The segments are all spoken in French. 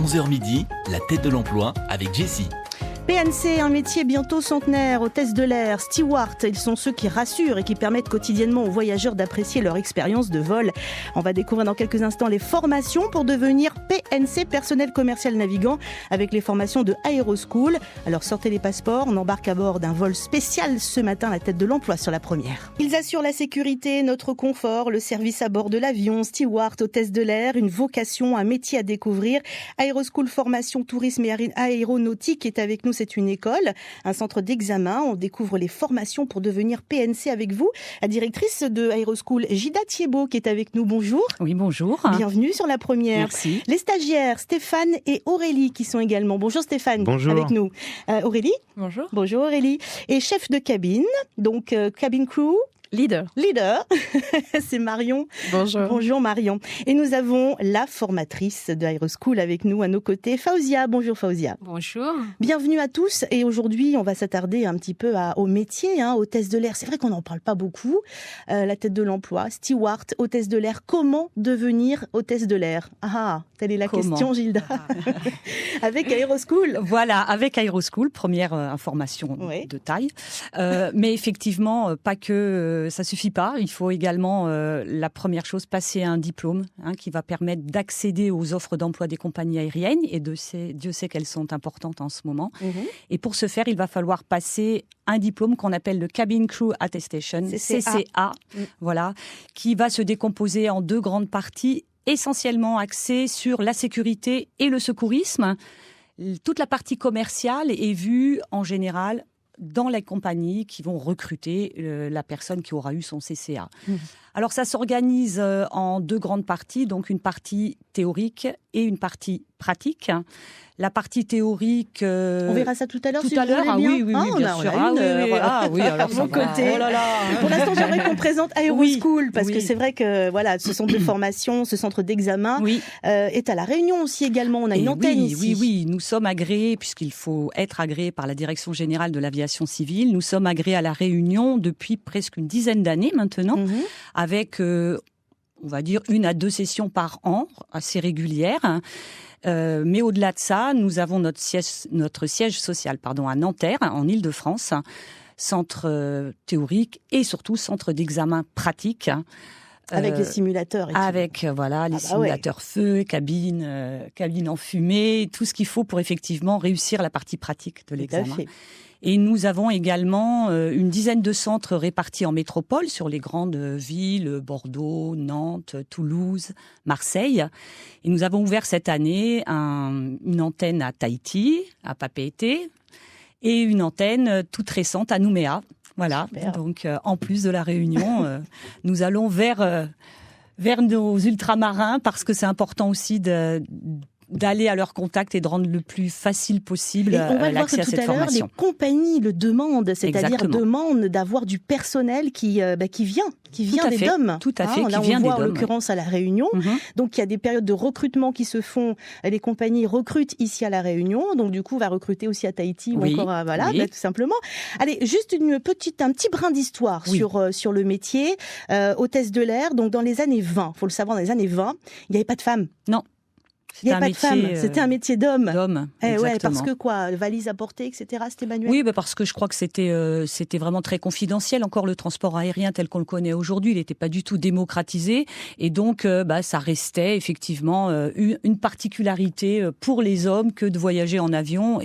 11h midi, la tête de l'emploi avec Jessie. PNC, un métier bientôt centenaire, hôtesse de l'air, steward, ils sont ceux qui rassurent et qui permettent quotidiennement aux voyageurs d'apprécier leur expérience de vol. On va découvrir dans quelques instants les formations pour devenir PNC, personnel commercial navigant, avec les formations de Aeroschool. Alors sortez les passeports, on embarque à bord d'un vol spécial ce matin, la tête de l'emploi sur la première. Ils assurent la sécurité, notre confort, le service à bord de l'avion, steward, hôtesse de l'air, une vocation, un métier à découvrir. Aeroschool Formation, Tourisme et Aéronautique est avec nous. C'est une école, un centre d'examen. On découvre les formations pour devenir PNC avec vous. La directrice de Aeroschool, Gilda Thiebaud, qui est avec nous. Bonjour. Oui, bonjour. Bienvenue sur la première. Merci. Les stagiaires, Stéphane et Aurélie, qui sont également. Bonjour Stéphane. Bonjour. Avec nous. Aurélie. Bonjour. Bonjour Aurélie. Et chef de cabine, donc cabin crew. Leader. C'est Marion. Bonjour. Bonjour Marion. Et nous avons la formatrice de Aeroschool avec nous à nos côtés, Fauzia. Bonjour Fauzia. Bonjour. Bienvenue à tous. Et aujourd'hui, on va s'attarder un petit peu au métier, hôtesse de l'air. C'est vrai qu'on n'en parle pas beaucoup. La tête de l'emploi, steward, hôtesse de l'air. Comment devenir hôtesse de l'air ? Telle est la question, Gilda. Avec Aeroschool. Voilà, avec Aeroschool, première information de taille. Mais effectivement, pas que ça suffit pas. Il faut également, la première chose, passer un diplôme qui va permettre d'accéder aux offres d'emploi des compagnies aériennes. Et Dieu sait qu'elles sont importantes en ce moment. Et pour ce faire, il va falloir passer un diplôme qu'on appelle le Cabin Crew Attestation, CCA, voilà, qui va se décomposer en deux grandes parties, essentiellement axée sur la sécurité et le secourisme. Toute la partie commerciale est vue en général dans les compagnies qui vont recruter la personne qui aura eu son CCA. Alors ça s'organise en deux grandes parties, donc une partie théorique et une partie pratique. La partie théorique... on verra ça tout à l'heure. Tout à l'heure, bien. Oui, bien sûr. Alors mon côté. Oh là là. Pour l'instant, j'aimerais qu'on présente Aeroschool, parce que c'est vrai que voilà, ce centre de formation, ce centre d'examen est à La Réunion aussi également. On a une antenne ici. Oui, nous sommes agréés, puisqu'il faut être agréé par la Direction Générale de l'Aviation Civile. Nous sommes agréés à La Réunion depuis presque une dizaine d'années maintenant, avec, on va dire, 1 à 2 sessions par an, assez régulières. Mais au-delà de ça, nous avons notre siège social à Nanterre, en Île-de-France, centre théorique et surtout centre d'examen pratique. Avec les simulateurs. Avec les simulateurs feu, cabine en fumée, tout ce qu'il faut pour effectivement réussir la partie pratique de l'examen. Et nous avons également une dizaine de centres répartis en métropole sur les grandes villes, Bordeaux, Nantes, Toulouse, Marseille. Et nous avons ouvert cette année une antenne à Tahiti, à Papeete, et une antenne toute récente à Nouméa. Voilà, donc en plus de la Réunion, nous allons vers nos ultramarins parce que c'est important aussi d'aller à leur contact et de rendre le plus facile possible l'accès à cette formation. Les compagnies le demandent, c'est-à-dire demandent d'avoir du personnel qui vient des DOM. Tout à fait, qui vient des DOM. En l'occurrence à La Réunion. Donc il y a des périodes de recrutement qui se font. Les compagnies recrutent ici à La Réunion, donc du coup on va recruter aussi à Tahiti ou encore tout simplement. Allez, juste un petit brin d'histoire sur le métier. Hôtesse de l'air, donc dans les années 20, faut le savoir, dans les années 20, il n'y avait pas de femmes. Non. Il n'y a pas de femmes, c'était un métier d'homme. Exactement. Parce que valise à porter, etc., c'était manuel. Oui, parce que je crois que c'était vraiment très confidentiel. Encore le transport aérien tel qu'on le connaît aujourd'hui, il n'était pas du tout démocratisé. Et donc, ça restait effectivement une particularité pour les hommes que de voyager en avion.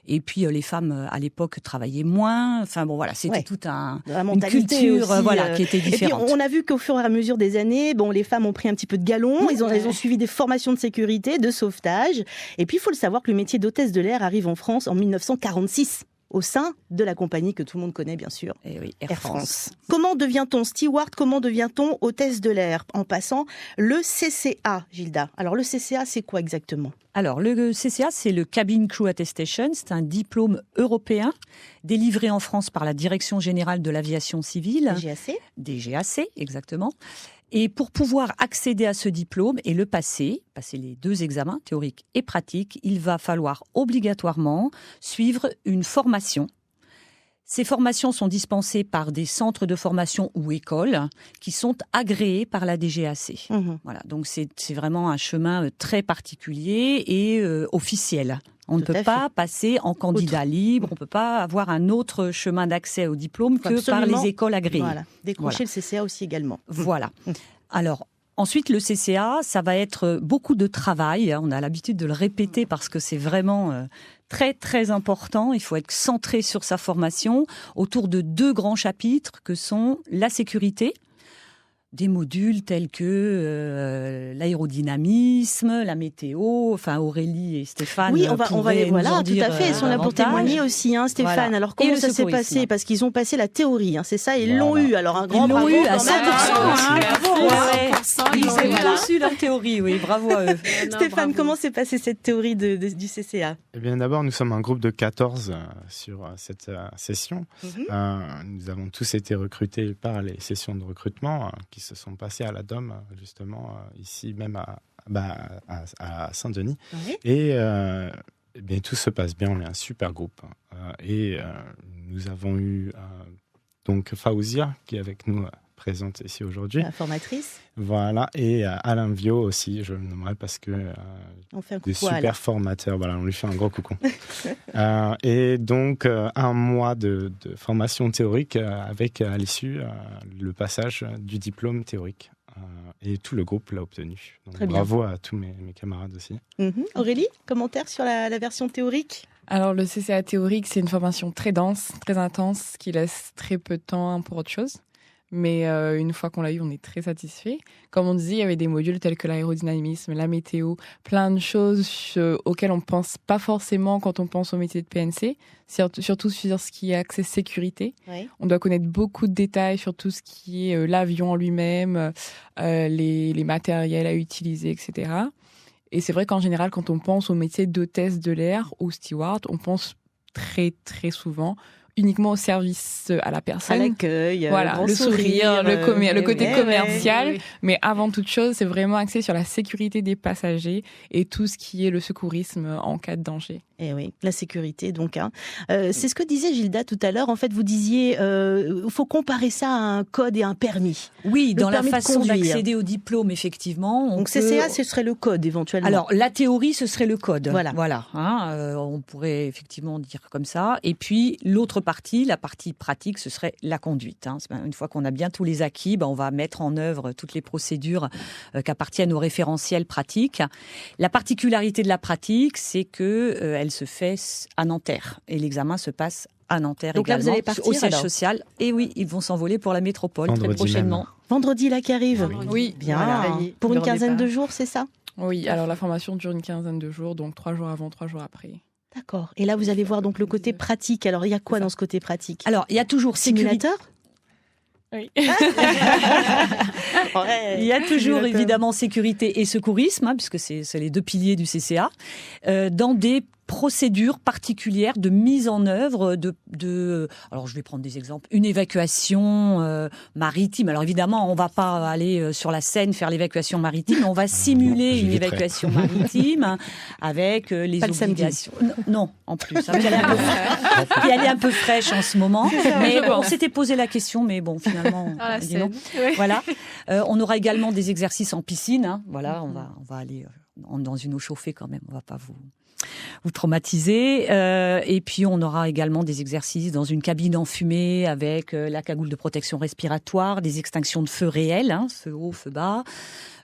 Et puis les femmes à l'époque travaillaient moins. Enfin bon, voilà, c'était toute une culture aussi, qui était différente. Et puis on a vu qu'au fur et à mesure des années, les femmes ont pris un petit peu de galon. Elles ont suivi des formations de sécurité, de sauvetage. Et puis il faut le savoir que le métier d'hôtesse de l'air arrive en France en 1946. Au sein de la compagnie que tout le monde connaît, bien sûr, Air France. Comment devient-on steward ? Comment devient-on hôtesse de l'air ? En passant le CCA, Gilda. Alors, le CCA, c'est quoi exactement ? Alors, le CCA, c'est le Cabin Crew Attestation. C'est un diplôme européen délivré en France par la Direction Générale de l'Aviation Civile. DGAC, exactement. Et pour pouvoir accéder à ce diplôme et le passer les 2 examens, théoriques et pratiques, il va falloir obligatoirement suivre une formation Ces formations sont dispensées par des centres de formation ou écoles qui sont agréés par la DGAC. Voilà, donc c'est vraiment un chemin très particulier et officiel. On ne peut pas passer en candidat libre, on ne peut pas avoir un autre chemin d'accès au diplôme que par les écoles agréées. Voilà, décrocher le CCA aussi également. Voilà. Alors, ensuite, le CCA, ça va être beaucoup de travail. On a l'habitude de le répéter parce que c'est vraiment très, très important. Il faut être centré sur sa formation autour de 2 grands chapitres que sont la sécurité, des modules tels que l'aérodynamisme, la météo. Enfin, Aurélie et Stéphane. Oui, on va les voilà, tout à fait. Ils sont là pour témoigner aussi, hein, Stéphane. Voilà. Alors comment ça s'est passé? Parce qu'ils ont passé la théorie, hein, c'est ça, ils l'ont eu. Alors un grand bravo. Ils l'ont eu à 100%. Ils ont reçu leur théorie, oui, bravo à eux. Stéphane, comment s'est passée cette théorie du CCA? Eh bien, d'abord, nous sommes un groupe de 14 sur cette session. Nous avons tous été recrutés par les sessions de recrutement qui se sont passées à la DOM, justement, ici même à Saint-Denis. Et eh bien, tout se passe bien, on est un super groupe. Et nous avons eu donc Faouzia, qui est avec nous présente ici aujourd'hui. La formatrice. Voilà, et Alain Viau aussi, je le nommerai parce que on fait un coucou des super formateurs, voilà, on lui fait un gros coucou. Et donc, un mois de formation théorique avec à l'issue le passage du diplôme théorique. Et tout le groupe l'a obtenu. Donc, bravo à tous mes camarades aussi. Aurélie, commentaire sur la version théorique? Alors, le CCA théorique, c'est une formation très dense, très intense, qui laisse très peu de temps pour autre chose. Mais une fois qu'on l'a eu, on est très satisfait. Comme on disait, il y avait des modules tels que l'aérodynamisme, la météo, plein de choses auxquelles on ne pense pas forcément quand on pense au métier de PNC, surtout sur ce qui est accès sécurité. Oui. On doit connaître beaucoup de détails sur tout ce qui est l'avion en lui-même, les matériels à utiliser, etc. Et c'est vrai qu'en général, quand on pense au métier d'hôtesse de l'air ou steward, on pense très, très souvent uniquement au service à la personne. À l'accueil, voilà, le sourire, le côté commercial. Mais avant toute chose, c'est vraiment axé sur la sécurité des passagers et tout ce qui est le secourisme en cas de danger. Et oui, la sécurité donc. C'est ce que disait Gilda tout à l'heure. En fait, vous disiez, il faut comparer ça à un code et un permis. Oui, dans la façon d'accéder au diplôme, effectivement. Donc CCA, ce serait le code éventuellement. Alors, la théorie, ce serait le code. Voilà. On pourrait effectivement dire comme ça. Et puis, l'autre partie, la partie pratique, ce serait la conduite. Une fois qu'on a bien tous les acquis, on va mettre en œuvre toutes les procédures qui appartiennent au référentiel pratique. La particularité de la pratique, c'est que elle se fait à Nanterre et l'examen se passe à Nanterre. Donc également, là, vous allez partir au siège social. Et oui, ils vont s'envoler pour la métropole vendredi très prochainement. Même. Vendredi là qui arrive. Oui, bien. Voilà. Pour une quinzaine de jours, c'est ça? Oui, alors la formation dure une quinzaine de jours, donc 3 jours avant, 3 jours après. D'accord. Et là, vous allez voir donc le côté pratique. Alors, il y a quoi dans ce côté pratique? Alors, il y a toujours simulateur. Oui. Il y a toujours évidemment sécurité et secourisme, puisque c'est les 2 piliers du CCA, dans des procédures particulières de mise en œuvre alors je vais prendre des exemples, une évacuation maritime. Alors évidemment, on va pas aller sur la Seine faire l'évacuation maritime, on va simuler une évacuation maritime avec les pas obligations. Non, en plus. Puis elle est un peu fraîche en ce moment. Mais on s'était posé la question, mais bon, finalement, on dit non. Oui. Voilà. On aura également des exercices en piscine. Voilà, on va aller dans une eau chauffée quand même. On va pas vous traumatiser. Et puis, on aura également des exercices dans une cabine enfumée avec la cagoule de protection respiratoire, des extinctions de feu réels, feu haut, feu bas.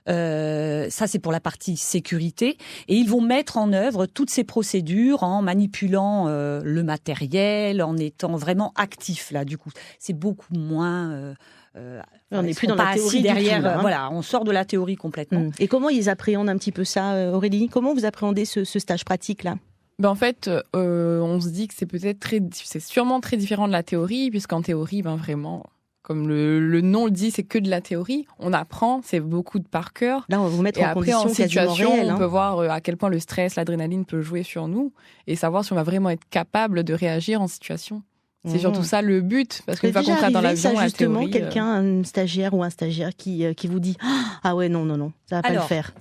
Ça, c'est pour la partie sécurité. Et ils vont mettre en œuvre toutes ces procédures en manipulant le matériel, en étant vraiment actifs. Là, du coup, c'est beaucoup moins... on n'est plus dans la théorie derrière. Du tout, voilà, on sort de la théorie complètement. Et comment ils appréhendent un petit peu ça, Aurélie? Comment vous appréhendez ce stage pratique là? En fait, on se dit que c'est sûrement très différent de la théorie, puisqu'en théorie, vraiment, comme le nom le dit, c'est que de la théorie. On apprend, c'est beaucoup de par cœur. Là, on va vous mettre en condition situation réelle, on peut voir à quel point le stress, l'adrénaline peut jouer sur nous et savoir si on va vraiment être capable de réagir en situation. C'est surtout ça le but, parce qu'une fois qu'on sera dans l'avion, ça, justement, la théorie, quelqu'un, un stagiaire ou un stagiaire qui vous dit « Ah ouais, non, ça va pas le faire ».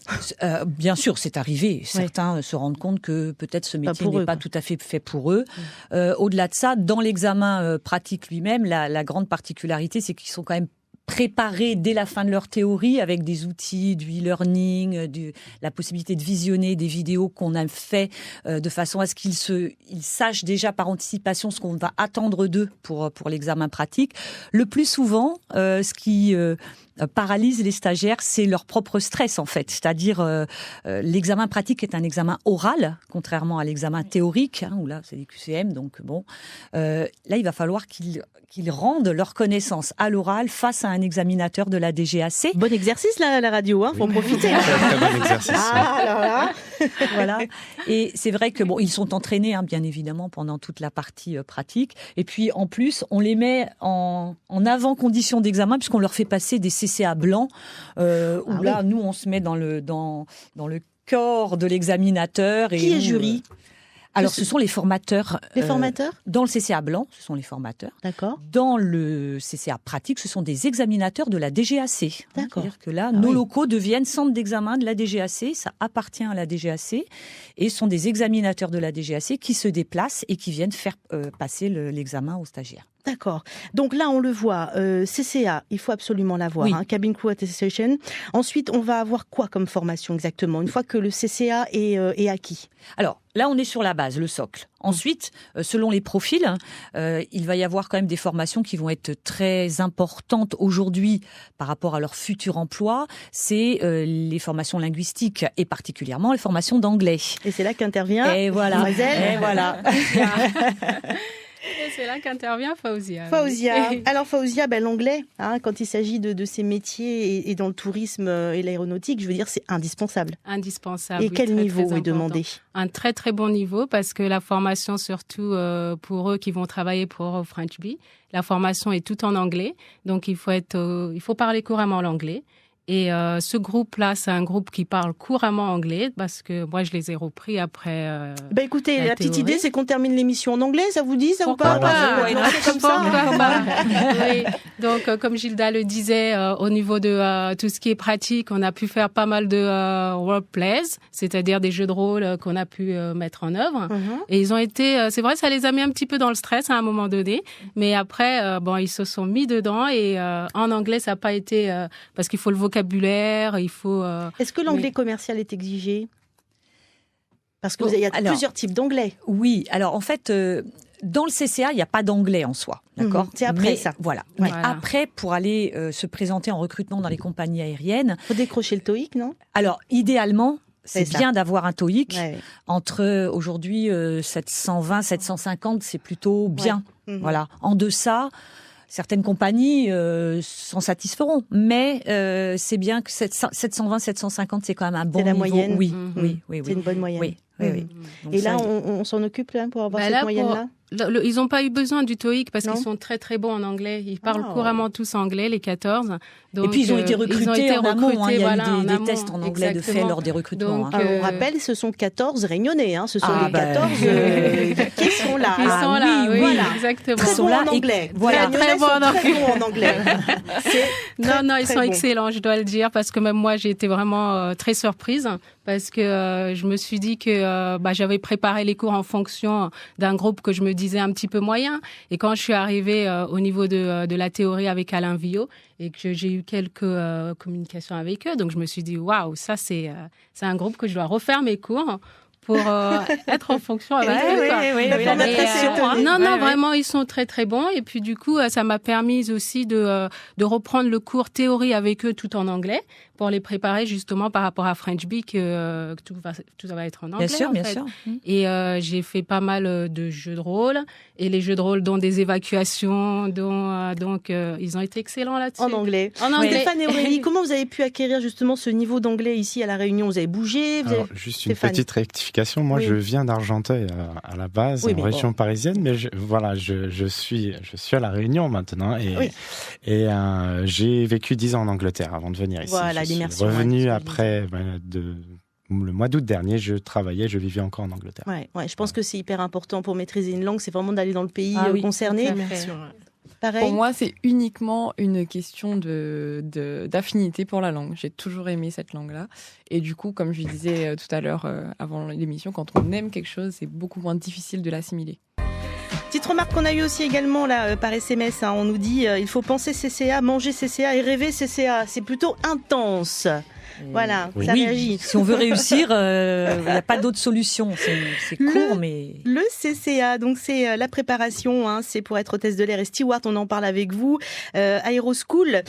Bien sûr, c'est arrivé. Certains se rendent compte que peut-être ce métier n'est pas tout à fait fait pour eux. Au-delà de ça, dans l'examen pratique lui-même, la grande particularité, c'est qu'ils sont quand même préparés dès la fin de leur théorie avec des outils, du e-learning, la possibilité de visionner des vidéos qu'on a fait de façon à ce qu'ils sachent déjà par anticipation ce qu'on va attendre d'eux pour l'examen pratique. Le plus souvent, ce qui paralyse les stagiaires, c'est leur propre stress en fait. C'est-à-dire l'examen pratique est un examen oral, contrairement à l'examen théorique, où là c'est des QCM, donc bon. Là, il va falloir qu'ils rendent leur connaissance à l'oral face à un examinateur de la DGAC. Bon exercice là à la radio, faut en profiter. Très bon exercice. Alors là. Voilà. Et c'est vrai que ils sont entraînés, bien évidemment, pendant toute la partie pratique. Et puis en plus, on les met en avant condition d'examen puisqu'on leur fait passer des CCA blancs. Où là, nous, on se met dans le corps de l'examinateur. Qui est jury ? Alors, ce sont les formateurs. Les formateurs ? Dans le CCA blanc, ce sont les formateurs. D'accord. Dans le CCA pratique, ce sont des examinateurs de la DGAC. D'accord. C'est-à-dire que là, nos locaux deviennent centres d'examen de la DGAC. Ça appartient à la DGAC. Et ce sont des examinateurs de la DGAC qui se déplacent et qui viennent faire passer l'examen aux stagiaires. D'accord. Donc là, on le voit, CCA, il faut absolument l'avoir, Cabin Crew Attestation. Ensuite, on va avoir quoi comme formation exactement, une fois que le CCA est acquis ? Alors, là, on est sur la base, le socle. Ensuite, selon les profils, il va y avoir quand même des formations qui vont être très importantes aujourd'hui par rapport à leur futur emploi. C'est les formations linguistiques et particulièrement les formations d'anglais. Et c'est là qu'intervient Mademoiselle. Et voilà. Et c'est là qu'intervient Faouzia. Alors Faouzia, l'anglais, quand il s'agit de ces métiers et dans le tourisme et l'aéronautique, je veux dire, c'est indispensable. Indispensable. Et quel niveau est demandé ? Un très très bon niveau, parce que la formation, surtout pour eux qui vont travailler pour French Bee, la formation est toute en anglais, donc il faut parler couramment l'anglais. Et ce groupe-là, c'est un groupe qui parle couramment anglais, parce que moi, je les ai repris après. Écoutez, la petite idée, c'est qu'on termine l'émission en anglais, ça vous dit, ça pourquoi vous parle pas. Oui. Donc, comme Gilda le disait, au niveau de tout ce qui est pratique, on a pu faire pas mal de role plays, c'est-à-dire des jeux de rôle qu'on a pu mettre en œuvre. Et ils ont été, c'est vrai, ça les a mis un petit peu dans le stress à un moment donné, mais après, ils se sont mis dedans et en anglais, ça n'a pas été parce qu'il faut le vocabulaire, il faut... Est-ce que l'anglais commercial est exigé ? Parce qu'il y a plusieurs types d'anglais. Oui, alors en fait, dans le CCA, il n'y a pas d'anglais en soi, d'accord ? C'est après ça. Voilà. Mais après, pour aller se présenter en recrutement dans les compagnies aériennes... Il faut décrocher le TOEIC, non ? Alors, idéalement... C'est bien d'avoir un TOEIC. Ouais. Entre aujourd'hui 720, 750, c'est plutôt bien. Voilà. En deçà... Certaines compagnies s'en satisferont, mais c'est bien que 720, 750, c'est quand même un bon niveau. C'est la moyenne. Oui. C'est une bonne moyenne. Oui. Donc et là, on s'en occupe pour avoir cette moyenne-là ? Ils n'ont pas eu besoin du TOEIC parce qu'ils sont très très bons en anglais. Ils parlent couramment tous anglais, les 14. Donc, et puis ils ont été recrutés en amont. Il y a eu des amont, tests en anglais de fait lors des recrutements. Donc, on rappelle, ce sont 14 réunionnais. Ce sont les 14 qui sont là. Ils sont là, oui, exactement. Très bons en anglais. Très bons en anglais. Non, ils sont excellents, je dois le dire, parce que même moi, j'ai été vraiment très surprise. Parce que je me suis dit que j'avais préparé les cours en fonction d'un groupe que je me disais un petit peu moyen. Et quand je suis arrivée au niveau de la théorie avec Alain Villot et que j'ai eu quelques communications avec eux, donc je me suis dit waouh, ça c'est un groupe que je dois refaire mes cours pour être en fonction avec eux. Non, vraiment, ils sont très, très bons. Et puis, du coup, ça m'a permis aussi de reprendre le cours théorie avec eux tout en anglais pour les préparer justement par rapport à French Bee que tout va être en anglais. Bien sûr. Et j'ai fait pas mal de jeux de rôle. Et les jeux de rôle, dont des évacuations, donc ils ont été excellents là-dessus. En anglais. Stéphane et Aurélie, comment vous avez pu acquérir justement ce niveau d'anglais ici à La Réunion ? Vous avez bougé Juste une petite rectification. Moi, je viens d'Argenteuil à la base, en région parisienne, mais je suis à La Réunion maintenant et j'ai vécu 10 ans en Angleterre avant de venir ici. Voilà, je suis revenu après le mois d'août dernier, je vivais encore en Angleterre. Ouais, je pense que c'est hyper important pour maîtriser une langue, c'est vraiment d'aller dans le pays concerné. Pareil. Pour moi, c'est uniquement une question d'affinité pour la langue. J'ai toujours aimé cette langue-là. Et du coup, comme je disais tout à l'heure avant l'émission, quand on aime quelque chose, c'est beaucoup moins difficile de l'assimiler. Petite remarque qu'on a eue aussi également là par SMS, on nous dit il faut penser CCA, manger CCA et rêver CCA. C'est plutôt intense. Voilà, ça réagit. Si on veut réussir, il n'y a pas d'autre solution. C'est court, mais... Le CCA, donc c'est la préparation, c'est pour être hôtesse de l'air et steward, on en parle avec vous. Aeroschool,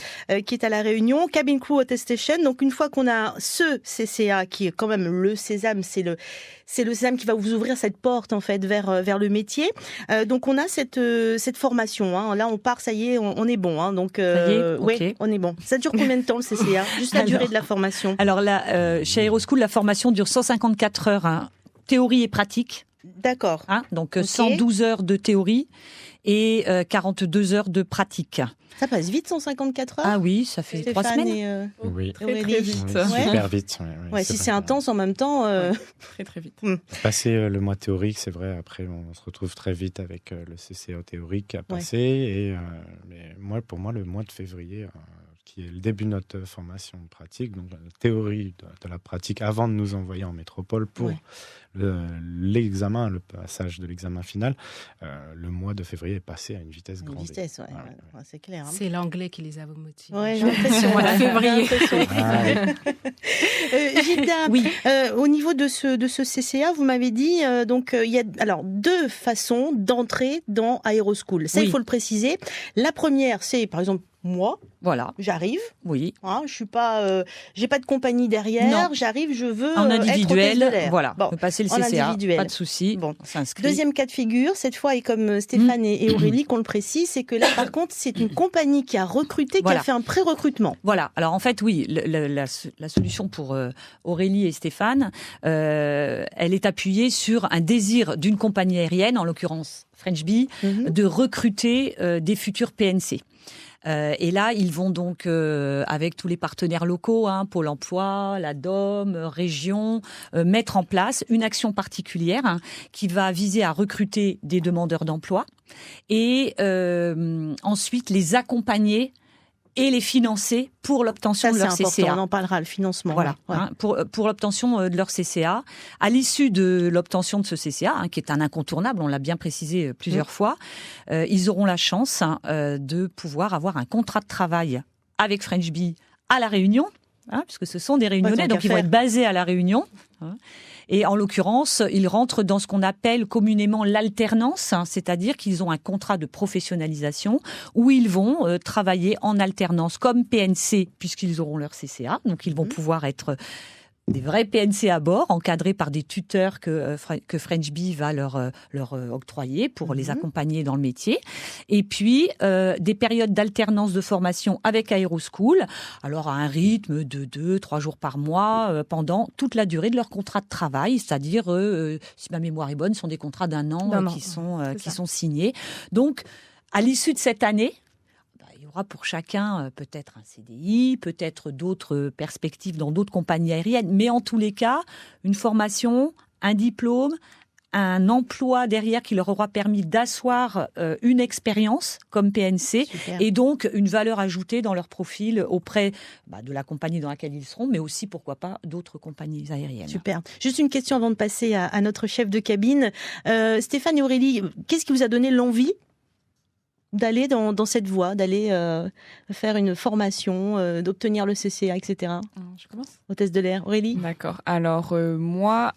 qui est à La Réunion, Cabin Crew Hostess Station. Donc une fois qu'on a ce CCA, qui est quand même le sésame, c'est le sésame qui va vous ouvrir cette porte en fait vers le métier. Donc on a cette formation. Là on part, ça y est, on est bon. Donc okay. on est bon. Ça dure combien de temps le CCA? Juste la durée de la formation. Alors là, chez Aeroschool, la formation dure 154 heures, théorie et pratique. D'accord. Donc 112 heures de théorie et 42 heures de pratique. Ça passe vite, 154 heures. Ah oui, ça fait 3 semaines. Oui, très vite. Super vite. Si c'est intense en même temps. Très très vite. Passer le mois théorique, c'est vrai. Après, on se retrouve très vite avec le CCA théorique à passer. Et pour moi, le mois de février, qui est le début de notre formation pratique, donc la théorie de la pratique avant de nous envoyer en métropole pour l'examen, le passage de l'examen final. Le mois de février est passé à une vitesse grande. C'est clair. C'est l'anglais qui les a motivés. Ouais, j'ai l'impression. Février. Gilda, au niveau de ce CCA, vous m'avez dit, il y a alors 2 façons d'entrer dans Aeroschool. Ça, il faut le préciser. La première, c'est par exemple moi. Voilà. J'arrive. Oui. Je suis pas, j'ai pas de compagnie derrière. Non. J'arrive, je veux en individuel. Être hôtesse de l'air. Voilà. On peut passer le CCA. Pas de souci. Bon. On s'inscrit. Deuxième cas de figure, cette fois, et comme Stéphane et Aurélie qu'on le précise, c'est que là, par contre, c'est une compagnie qui a recruté, qui a fait un pré-recrutement. Voilà. Alors en fait, oui, la solution pour Aurélie et Stéphane, elle est appuyée sur un désir d'une compagnie aérienne, en l'occurrence French Bee, de recruter des futurs PNC. Et là, ils vont donc, avec tous les partenaires locaux, Pôle emploi, la DOM, région, mettre en place une action particulière qui va viser à recruter des demandeurs d'emploi et ensuite les accompagner et les financer pour l'obtention de leur CCA. On en parlera, le financement. Voilà, pour l'obtention de leur CCA. À l'issue de l'obtention de ce CCA, qui est un incontournable, on l'a bien précisé plusieurs fois, ils auront la chance de pouvoir avoir un contrat de travail avec French Bee à La Réunion, puisque ce sont des Réunionnais, donc ils vont être basés à La Réunion. Et en l'occurrence, ils rentrent dans ce qu'on appelle communément l'alternance, c'est-à-dire qu'ils ont un contrat de professionnalisation où ils vont travailler en alternance comme PNC puisqu'ils auront leur CCA. Donc ils vont pouvoir être des vrais PNC à bord, encadrés par des tuteurs que French Bee va leur octroyer pour les accompagner dans le métier. Et puis, des périodes d'alternance de formation avec Aeroschool, alors à un rythme de 2-3 jours par mois, pendant toute la durée de leur contrat de travail, c'est-à-dire, si ma mémoire est bonne, ce sont des contrats d'un an qui sont signés. Donc, à l'issue de cette année, il y aura pour chacun peut-être un CDI, peut-être d'autres perspectives dans d'autres compagnies aériennes, mais en tous les cas, une formation, un diplôme, un emploi derrière qui leur aura permis d'asseoir une expérience comme PNC. Super. Et donc une valeur ajoutée dans leur profil auprès de la compagnie dans laquelle ils seront, mais aussi, pourquoi pas, d'autres compagnies aériennes. Super. Juste une question avant de passer à notre chef de cabine. Stéphane et Aurélie, qu'est-ce qui vous a donné l'envie d'aller dans cette voie, d'aller faire une formation, d'obtenir le CCA, etc. Je commence. Hôtesse de l'air. Aurélie ? D'accord. Alors, moi,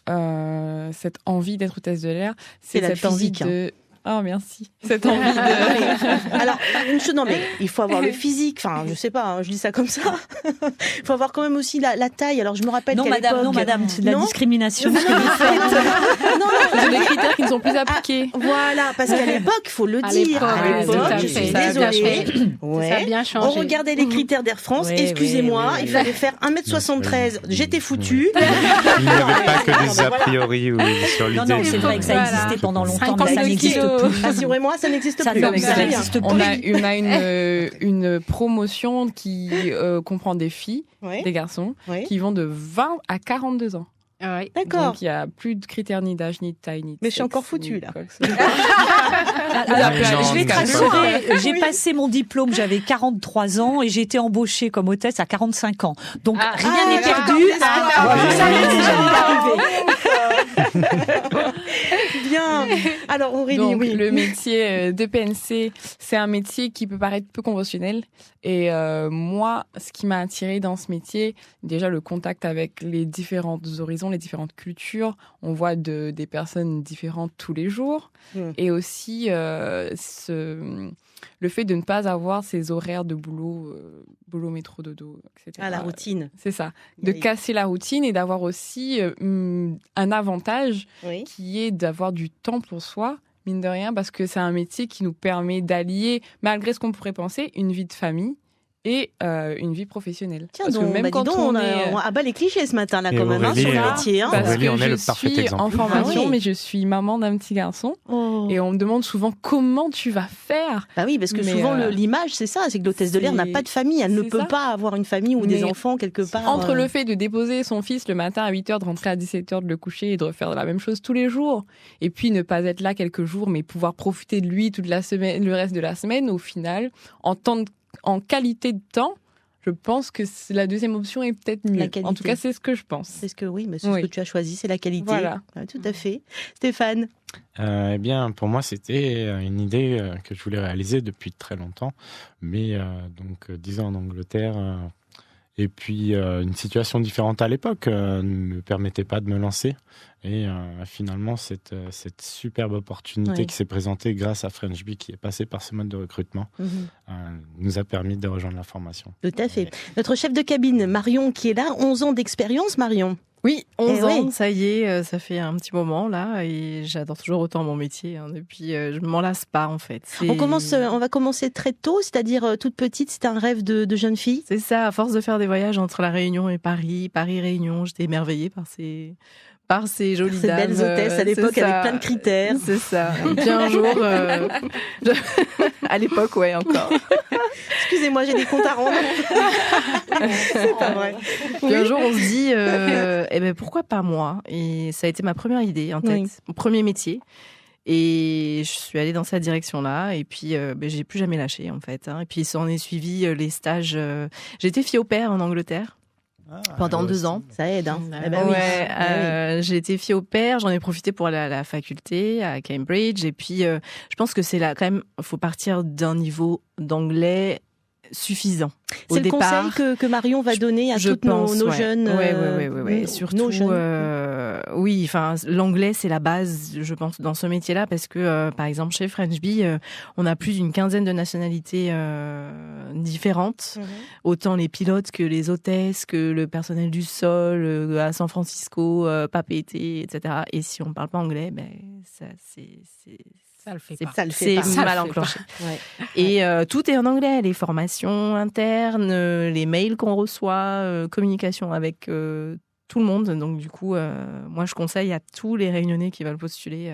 cette envie d'être hôtesse de l'air, c'est la cette physique, envie de... Oh, merci. Cette envie de... Alors, une chose, non, mais il faut avoir le physique. Enfin, je sais pas, je dis ça comme ça. Il faut avoir quand même aussi la taille. Alors, je me rappelle qu'à l'époque... Non, madame, c'est de la discrimination. C'est des critères qui ne sont plus appliqués. Voilà, parce qu'à l'époque, il faut le dire. À l'époque, je suis désolée. Ça a bien changé. On regardait les critères d'Air France. Excusez-moi, il fallait faire 1m73. J'étais foutue. Il n'y avait pas que des a priori sur l'idée. Non, c'est vrai que ça existait pendant longtemps, mais ça n'existe plus. Assurez-moi, ça n'existe plus. Ça n'existe plus. On a une promotion qui comprend des filles, des garçons, qui vont de 20 à 42 ans. Ouais. D'accord. Donc il n'y a plus de critères ni d'âge, ni de taille, ni de Mais je suis sexe, encore foutue, ni là. quoi que ce soit. Je vais te Non, rassurer, j'ai passé mon diplôme, j'avais 43 ans et j'ai été embauchée comme hôtesse à 45 ans. Donc rien n'est perdu. Je savais que ça allait arriver. Bien. Alors Aurélie, Donc, oui. le métier de PNC, c'est un métier qui peut paraître peu conventionnel. Et moi, ce qui m'a attirée dans ce métier, déjà le contact avec les différents horizons, les différentes cultures. On voit des personnes différentes tous les jours. Et aussi le fait de ne pas avoir ces horaires de boulot, métro, dodo, etc. Ah, la routine. C'est ça. De casser la routine et d'avoir aussi un avantage qui est d'avoir du temps pour soi, mine de rien, parce que c'est un métier qui nous permet d'allier, malgré ce qu'on pourrait penser, une vie de famille et une vie professionnelle. Tiens, parce donc, que même quand on est... on abat les clichés ce matin là Et quand même Aurélie, sur le métier. Hein. Parce Aurélie, que on est je le parfait suis exemple. en formation, Ah oui. mais je suis maman d'un petit garçon. Oh. Et on me demande souvent comment tu vas faire. Bah oui, parce que Mais, souvent l'image c'est ça, c'est que l'hôtesse de l'air n'a pas de famille, elle ne c'est peut ça. pas avoir une famille ou des Mais enfants quelque part. Entre le fait de déposer son fils le matin à 8h, de rentrer à 17h, de le coucher et de refaire la même chose tous les jours, et puis ne pas être là quelques jours, mais pouvoir profiter de lui toute la semaine, le reste de la semaine, au final, en qualité de temps, je pense que la deuxième option est peut-être mieux. En tout cas, c'est ce que je pense. C'est ce que mais c'est ce que tu as choisi, c'est la qualité. Voilà. Ouais, tout à fait. Stéphane. Eh bien, pour moi, c'était une idée que je voulais réaliser depuis très longtemps. Mais donc, 10 ans en Angleterre, et puis une situation différente à l'époque ne me permettait pas de me lancer. Et finalement, cette superbe opportunité qui s'est présentée grâce à French Bee, qui est passé par ce mode de recrutement, nous a permis de rejoindre la formation. Tout à fait. Notre chef de cabine, Marion, qui est là, 11 ans d'expérience, Marion. Oui, 11 ans, ça y est, ça fait un petit moment là, et j'adore toujours autant mon métier. Depuis, je m'en lasse pas en fait. On va commencer très tôt, c'est-à-dire toute petite, c'était un rêve de jeune fille. C'est ça, à force de faire des voyages entre la Réunion et Paris, Paris-Réunion, j'étais émerveillée par ces jolies dames. Ces belles hôtesses à l'époque avec plein de critères. C'est ça. Et puis un jour, à l'époque, ouais, encore. Excusez-moi, j'ai des comptes à rendre. C'est pas vrai. Puis un jour, on se dit, eh ben pourquoi pas moi ? Et ça a été ma première idée en tête, mon premier métier. Et je suis allée dans cette direction-là. Et puis, j'ai plus jamais lâché en fait. Et puis, s'en est suivi les stages. J'ai été fille au père en Angleterre. Pendant 2 ans. Ça aide, hein. J'ai été fille au père, j'en ai profité pour aller à la faculté, à Cambridge. Et puis, je pense que c'est là, quand même, il faut partir d'un niveau d'anglais suffisant. C'est le conseil que Marion va donner à toutes nos jeunes. Oui. Surtout, l'anglais, c'est la base, je pense, dans ce métier-là, parce que, par exemple, chez French Bee, on a plus d'une quinzaine de nationalités différentes. Autant les pilotes que les hôtesses, que le personnel du sol, à San Francisco, Papeete, etc. Et si on ne parle pas anglais, ça le fait pas. C'est mal enclenché. Et tout est en anglais, les formations internes, les mails qu'on reçoit, communication avec tout le monde. Donc du coup, moi je conseille à tous les Réunionnais qui veulent postuler,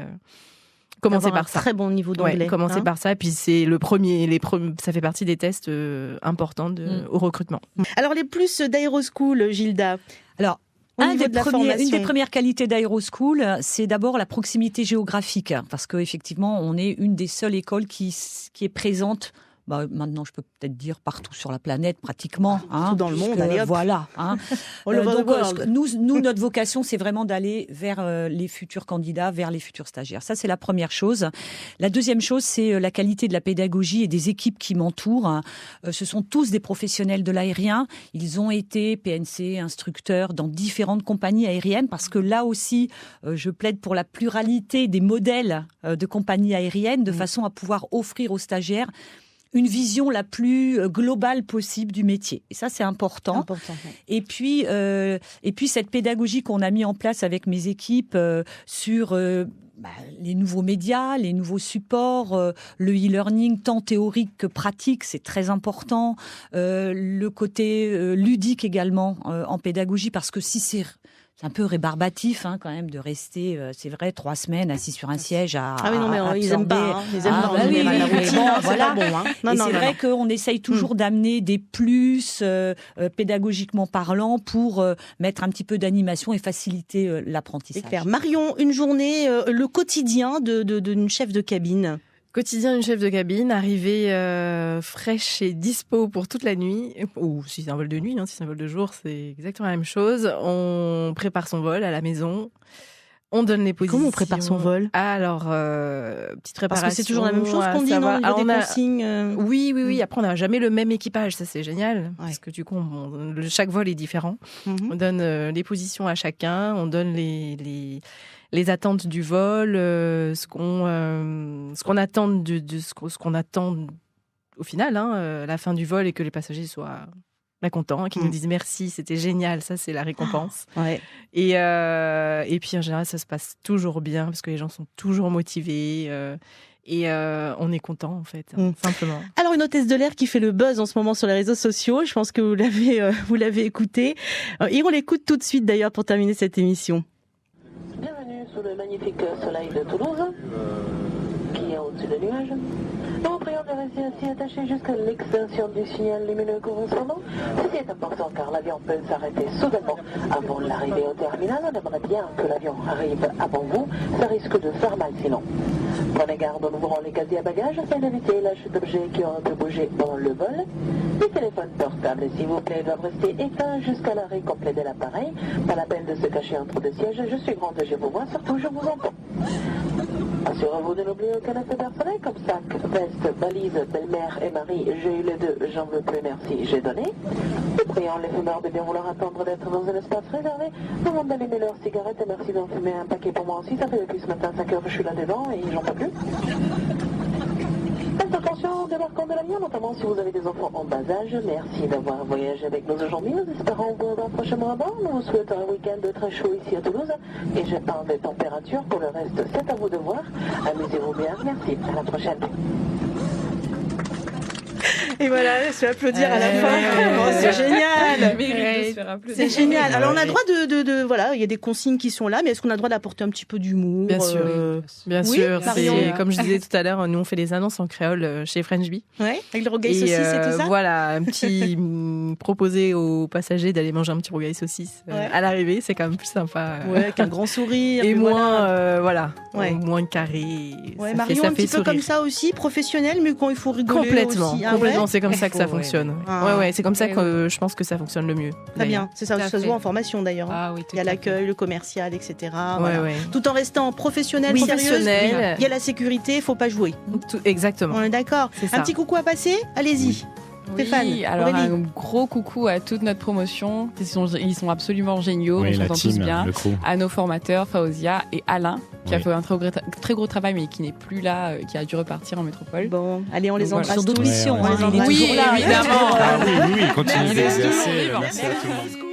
commencer par ça. Très bon niveau d'anglais. Commencer par ça, puis c'est ça fait partie des tests importants au recrutement. Alors les plus d'Aéroschool, Gilda. Alors, une des premières qualités d'Aéroschool, c'est d'abord la proximité géographique, parce qu'effectivement, on est une des seules écoles qui est présente. Maintenant, je peux peut-être dire partout sur la planète, pratiquement. Tout dans le monde, allez hop. Voilà. Nous, notre vocation, c'est vraiment d'aller vers les futurs candidats, vers les futurs stagiaires. Ça, c'est la première chose. La deuxième chose, c'est la qualité de la pédagogie et des équipes qui m'entourent. Ce sont tous des professionnels de l'aérien. Ils ont été PNC, instructeurs dans différentes compagnies aériennes, parce que là aussi, je plaide pour la pluralité des modèles de compagnies aériennes, de façon à pouvoir offrir aux stagiaires une vision la plus globale possible du métier. Et ça, c'est important. Et puis cette pédagogie qu'on a mis en place avec mes équipes sur les nouveaux médias, les nouveaux supports, le e-learning tant théorique que pratique, c'est très important. Le côté ludique également en pédagogie, parce que si c'est c'est un peu rébarbatif quand même de rester, c'est vrai, 3 semaines assis sur un siège à Ah oui, non, mais ils aiment pas. Ils aiment pas. Oui, la routine, voilà. C'est pas bon. Et c'est vrai qu'on essaye toujours d'amener des plus pédagogiquement parlant pour mettre un petit peu d'animation et faciliter l'apprentissage. C'est clair. Marion, une journée, le quotidien d'une chef de cabine. Quotidien d'une chef de cabine, arrivée fraîche et dispo pour toute la nuit, ou si c'est un vol de nuit, si c'est un vol de jour, c'est exactement la même chose. On prépare son vol à la maison, on donne les positions. Comment on prépare son vol ? Alors, petite préparation. Parce que c'est toujours la même chose qu'on dit, non ? Il y a des consignes. Oui. Après, on n'a jamais le même équipage, ça c'est génial, parce que du coup, chaque vol est différent. On donne les positions à chacun, on donne les attentes du vol, ce qu'on attend au final, la fin du vol, et que les passagers soient contents, qu'ils nous disent merci, c'était génial, ça c'est la récompense. Et puis en général, ça se passe toujours bien parce que les gens sont toujours motivés. Et on est content en fait, simplement. Alors une hôtesse de l'air qui fait le buzz en ce moment sur les réseaux sociaux, je pense que vous l'avez écouté. Et on l'écoute tout de suite d'ailleurs pour terminer cette émission. Bienvenue sous le magnifique soleil de Toulouse, qui est au-dessus des nuages. Nous vous prions de rester assis attachés jusqu'à l'extinction du signal lumineux correspondant. Ceci est important car l'avion peut s'arrêter soudainement avant l'arrivée au terminal. On aimerait bien que l'avion arrive avant vous, ça risque de faire mal sinon. Prenez garde en ouvrant les casiers à bagages afin d'éviter la chute d'objets qui auraient pu bouger pendant le vol. Les téléphones portables, s'il vous plaît, doivent rester éteints jusqu'à l'arrêt complet de l'appareil. Pas la peine de se cacher entre deux sièges. Je suis grande et je vous vois, surtout je vous entends. Assurez-vous de n'oublier aucun aspect personnel comme sac, veste, valise, belle-mère et mari. J'ai eu les deux, j'en veux plus, merci, j'ai donné. Nous prions les fumeurs de bien vouloir attendre d'être dans un espace réservé. Demande d'allumer leurs cigarettes et merci d'en fumer un paquet pour moi aussi. Ça fait depuis ce matin 5 heures que je suis là-dedans et j'en peux plus. Faites attention au débarquement de l'avion, notamment si vous avez des enfants en bas âge. Merci d'avoir voyagé avec nous aujourd'hui. Nous espérons vous revoir prochainement à bord. Nous vous souhaitons un week-end très chaud ici à Toulouse. Et je parle des températures. Pour le reste, c'est à vous de voir. Amusez-vous bien. Merci. À la prochaine. Et voilà, je vais applaudir à la fin. C'est génial. C'est génial. Alors on a le droit de voilà, il y a des consignes qui sont là, mais est-ce qu'on a le droit d'apporter un petit peu d'humour ? Bien sûr, bien oui, sûr. C'est, comme je disais tout à l'heure, nous on fait des annonces en créole chez French Bee. Ouais, avec le rogaille saucisse et tout ça. Voilà, un petit proposer aux passagers d'aller manger un petit rogaille saucisse à l'arrivée, c'est quand même plus sympa. Ouais, avec un grand sourire. Et moins, moins carré. Ouais, Marion, un petit peu comme ça aussi, professionnel, mais quand il faut rigoler complètement, aussi. Complètement, c'est comme ça que ça fonctionne. Ouais, c'est comme ça que je pense que ça fonctionne le mieux. Très bien, c'est ça, ça se voit en formation d'ailleurs. Ah oui, il y a l'accueil, le commercial, etc. Ouais. Tout en restant professionnel, sérieuse. Il y a la sécurité, il faut pas jouer. Exactement. On est d'accord. Un petit coucou à passer, allez-y. Stéphane, oui, alors un gros coucou à toute notre promotion. Ils sont absolument géniaux, on s'entend tous bien. À nos formateurs, Faouzia et Alain, qui a fait un très gros travail, mais qui n'est plus là, qui a dû repartir en métropole. Bon, allez, on les embrasse sur d'autres missions. Oui, évidemment. Oui, continuez d'exercer. Merci à tout le monde.